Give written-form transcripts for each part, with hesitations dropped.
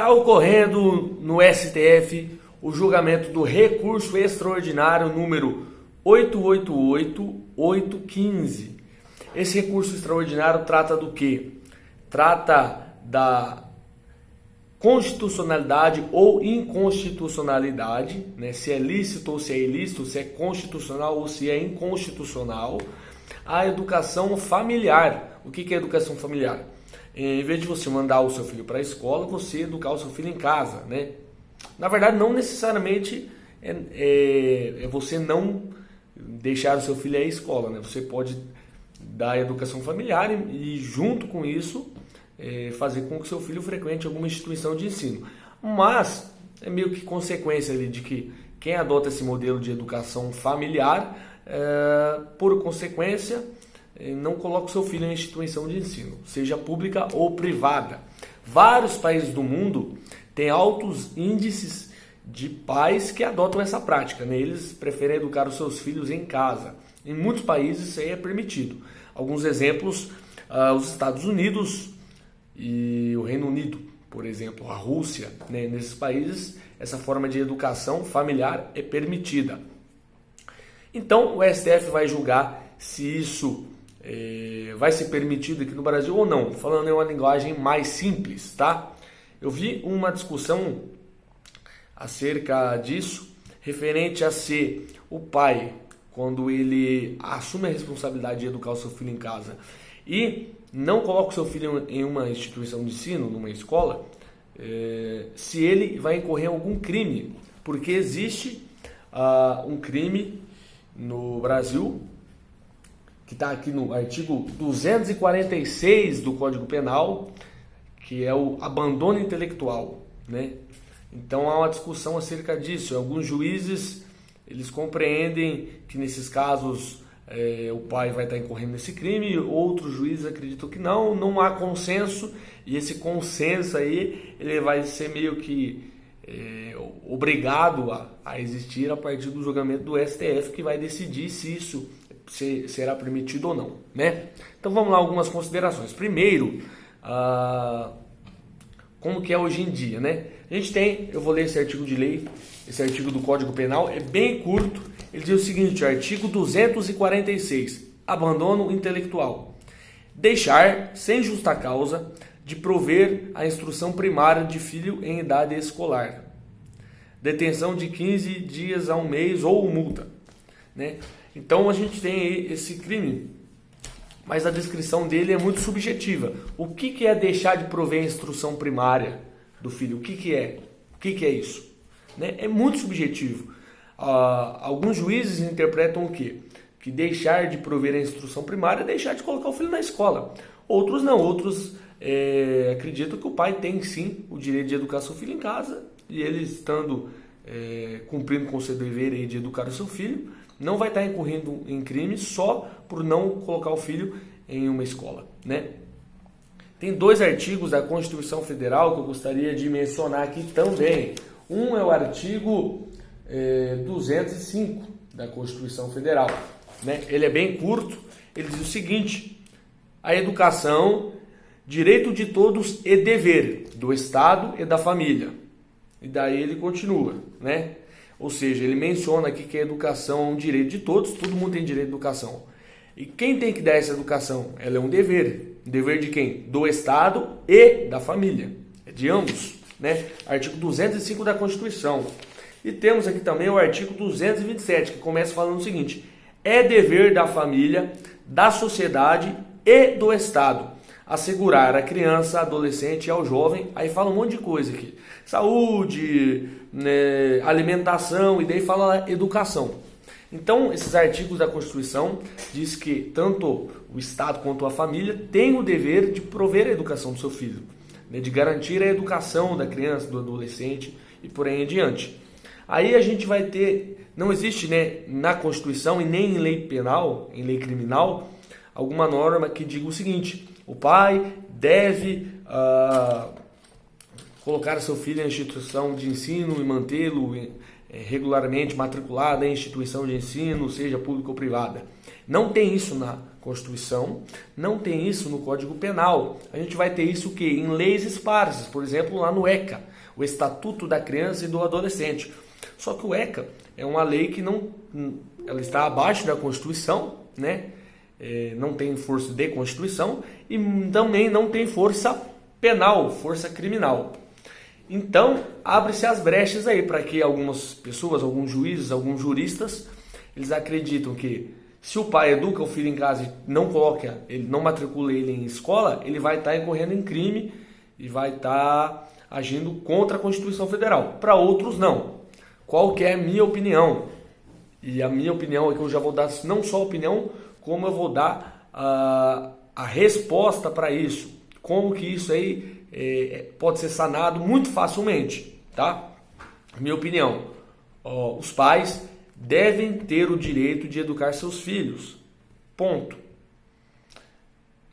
Está ocorrendo no STF o julgamento do recurso extraordinário número 888815. Esse recurso extraordinário trata do quê? Trata da constitucionalidade ou inconstitucionalidade, né? Se é lícito ou se é ilícito, se é constitucional ou se é inconstitucional, a educação familiar. O que é educação familiar? Em vez de você mandar o seu filho para a escola, você educar o seu filho em casa, né? Na verdade, não necessariamente é você não deixar o seu filho ir à escola, né? Você pode dar educação familiar e junto com isso, fazer com que o seu filho frequente alguma instituição de ensino. Mas é meio que consequência ali de que quem adota esse modelo de educação familiar, por consequência, não coloca o seu filho em instituição de ensino, seja pública ou privada. Vários países do mundo têm altos índices de pais que adotam essa prática, né? Eles preferem educar os seus filhos em casa. Em muitos países isso aí é permitido. Alguns exemplos, os Estados Unidos e o Reino Unido, por exemplo, a Rússia, né? Nesses países essa forma de educação familiar é permitida. Então o STF vai julgar se isso vai ser permitido aqui no Brasil ou não, falando em uma linguagem mais simples, tá? Eu vi uma discussão acerca disso, referente a ser o pai, quando ele assume a responsabilidade de educar o seu filho em casa e não coloca o seu filho em uma instituição de ensino, numa escola, se ele vai incorrer em algum crime, porque existe um crime no Brasil, que está aqui no artigo 246 do Código Penal, que é o abandono intelectual, né? Então há uma discussão acerca disso. Alguns juízes, eles compreendem que nesses casos o pai vai estar incorrendo nesse crime, outros juízes acreditam que não há consenso, e esse consenso aí ele vai ser meio que obrigado a existir a partir do julgamento do STF, que vai decidir se isso será permitido ou não, né? Então vamos lá, algumas considerações. Primeiro, como que é hoje em dia, né? A gente tem, eu vou ler esse artigo de lei, esse artigo do Código Penal, é bem curto. Ele diz o seguinte, artigo 246, abandono intelectual. Deixar, sem justa causa, de prover a instrução primária de filho em idade escolar. Detenção de 15 dias a um mês ou multa, né? Então a gente tem aí esse crime, mas a descrição dele é muito subjetiva. O que é deixar de prover a instrução primária do filho? O que é? O que é isso? Né? É muito subjetivo. Alguns juízes interpretam o quê? Que deixar de prover a instrução primária é deixar de colocar o filho na escola. Outros não, outros acreditam que o pai tem sim o direito de educar seu filho em casa, e ele estando cumprindo com o seu dever aí de educar o seu filho, não vai estar incorrendo em crime só por não colocar o filho em uma escola, né? Tem dois artigos da Constituição Federal que eu gostaria de mencionar aqui também. Um é o artigo 205 da Constituição Federal, né? Ele é bem curto, ele diz o seguinte: a educação, direito de todos e dever do Estado e da família. E daí ele continua, né? Ou seja, ele menciona aqui que a educação é um direito de todos, todo mundo tem direito à educação. E quem tem que dar essa educação? Ela é um dever. Dever de quem? Do Estado e da família. É de ambos, né? Artigo 205 da Constituição. E temos aqui também o artigo 227, que começa falando o seguinte: é dever da família, da sociedade e do Estado assegurar à criança, adolescente e ao jovem, aí fala um monte de coisa aqui, saúde, né, alimentação, e daí fala educação. Então, esses artigos da Constituição diz que tanto o Estado quanto a família têm o dever de prover a educação do seu filho, né, de garantir a educação da criança, do adolescente e por aí em diante. Aí a gente vai ter, não existe, né, na Constituição e nem em lei penal, em lei criminal, alguma norma que diga o seguinte: o pai deve colocar seu filho em instituição de ensino e mantê-lo regularmente matriculado em instituição de ensino, seja pública ou privada. Não tem isso Constituição, não tem isso no Código Penal. A gente vai ter isso o quê? Em leis esparsas, por exemplo, lá no ECA, o Estatuto da Criança e do Adolescente. Só que o ECA é uma lei que ela está abaixo da Constituição, né? Não tem força de Constituição e também não tem força penal, força criminal. Então, abre-se as brechas aí para que algumas pessoas, alguns juízes, alguns juristas, eles acreditam que se o pai educa o filho em casa e não coloca, ele não matricula ele em escola, ele vai estar incorrendo em crime e vai estar agindo contra a Constituição Federal. Para outros, não. Qual que é a minha opinião? E a minha opinião é que eu já vou dar não só a opinião, como eu vou dar a resposta para isso. Como que isso aí pode ser sanado muito facilmente, tá? Minha opinião, os pais devem ter o direito de educar seus filhos, ponto.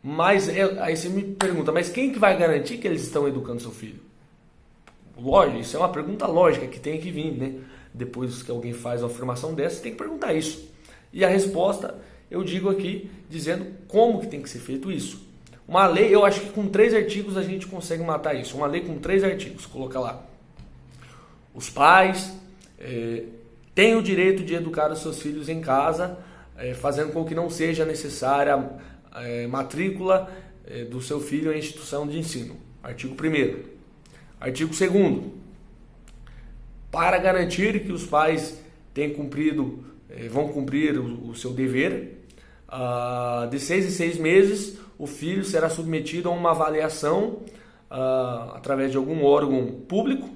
Mas aí você me pergunta, mas quem que vai garantir que eles estão educando seu filho? Lógico, isso é uma pergunta lógica que tem que vir, né? Depois que alguém faz uma afirmação dessa, tem que perguntar isso. E a resposta eu digo aqui, dizendo como que tem que ser feito isso. Uma lei, eu acho que com 3 artigos a gente consegue matar isso. Uma lei com 3 artigos, coloca lá. Os pais têm o direito de educar os seus filhos em casa, fazendo com que não seja necessária matrícula do seu filho em instituição de ensino. Artigo 1º. Artigo 2º. Para garantir que os pais vão cumprir o seu dever, de 6 em 6 meses, o filho será submetido a uma avaliação através de algum órgão público,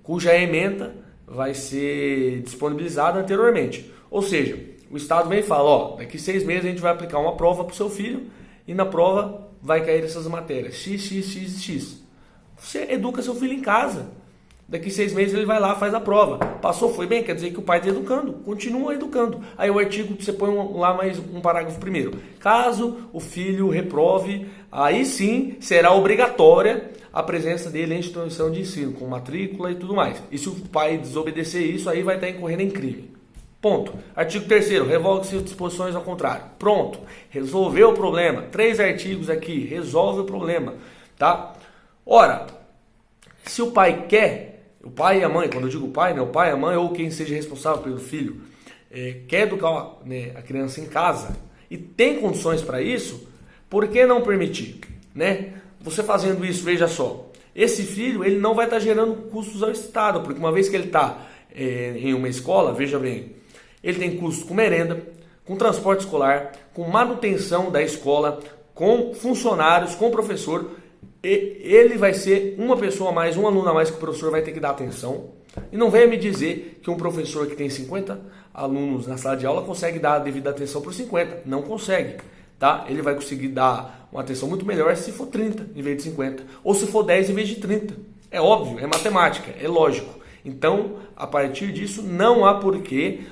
cuja ementa vai ser disponibilizada anteriormente. Ou seja, o Estado vem e fala, daqui 6 meses a gente vai aplicar uma prova para o seu filho e na prova vai cair essas matérias, X, X, X e X. Você educa seu filho em casa. Daqui 6 meses ele vai lá, faz a prova. Passou, foi bem, quer dizer que o pai está educando. Continua educando. Aí o artigo, você põe lá mais um parágrafo primeiro. Caso o filho reprove, aí sim será obrigatória a presença dele em instituição de ensino, com matrícula e tudo mais. E se o pai desobedecer isso, aí vai estar incorrendo em crime. Ponto. Artigo 3º, revogue-se as disposições ao contrário. Pronto. Resolveu o problema. 3 artigos aqui, resolve o problema. Tá? Ora, se o pai quer... O pai e a mãe, quando eu digo pai, né, o pai e a mãe ou quem seja responsável pelo filho, quer educar a criança em casa e tem condições para isso, por que não permitir? Né? Você fazendo isso, veja só, esse filho ele não vai estar gerando custos ao Estado, porque uma vez que ele está em uma escola, veja bem, ele tem custo com merenda, com transporte escolar, com manutenção da escola, com funcionários, com professor. Ele vai ser uma pessoa a mais, um aluno a mais que o professor vai ter que dar atenção. E não venha me dizer que um professor que tem 50 alunos na sala de aula consegue dar a devida atenção para os 50. Não consegue, tá? Ele vai conseguir dar uma atenção muito melhor se for 30 em vez de 50. Ou se for 10 em vez de 30. É óbvio, é matemática, é lógico. Então, a partir disso, não há porquê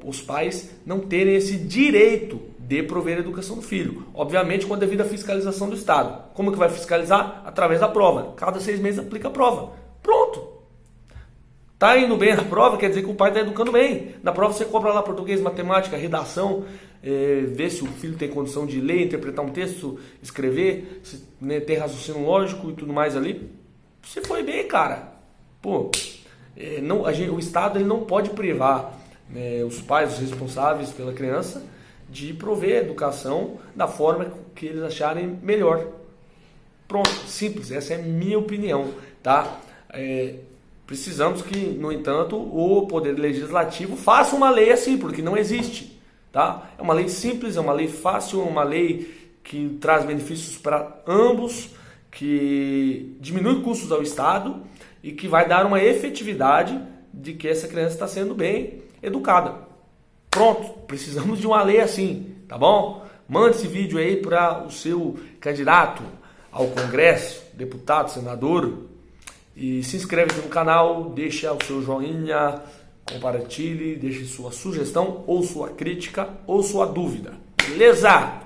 os pais não terem esse direito de prover a educação do filho. Obviamente, com a devida fiscalização do Estado. Como que vai fiscalizar? Através da prova. Cada 6 meses aplica a prova. Pronto. Tá indo bem na prova, quer dizer que o pai está educando bem. Na prova você cobra lá português, matemática, redação, ver se o filho tem condição de ler, interpretar um texto, escrever, se, ter raciocínio lógico e tudo mais ali. Você foi bem, cara. Pô, o Estado ele não pode privar os pais, os responsáveis pela criança, de prover a educação da forma que eles acharem melhor. Pronto, simples, essa é a minha opinião, tá? Precisamos que, no entanto, o Poder Legislativo faça uma lei assim, porque não existe, tá? É uma lei simples, é uma lei fácil, é uma lei que traz benefícios para ambos, que diminui custos ao Estado e que vai dar uma efetividade de que essa criança está sendo bem educada. Pronto, precisamos de uma lei assim, tá bom? Mande esse vídeo aí para o seu candidato ao Congresso, deputado, senador. E se inscreve aqui no canal, deixa o seu joinha, compartilhe, deixe sua sugestão ou sua crítica ou sua dúvida. Beleza?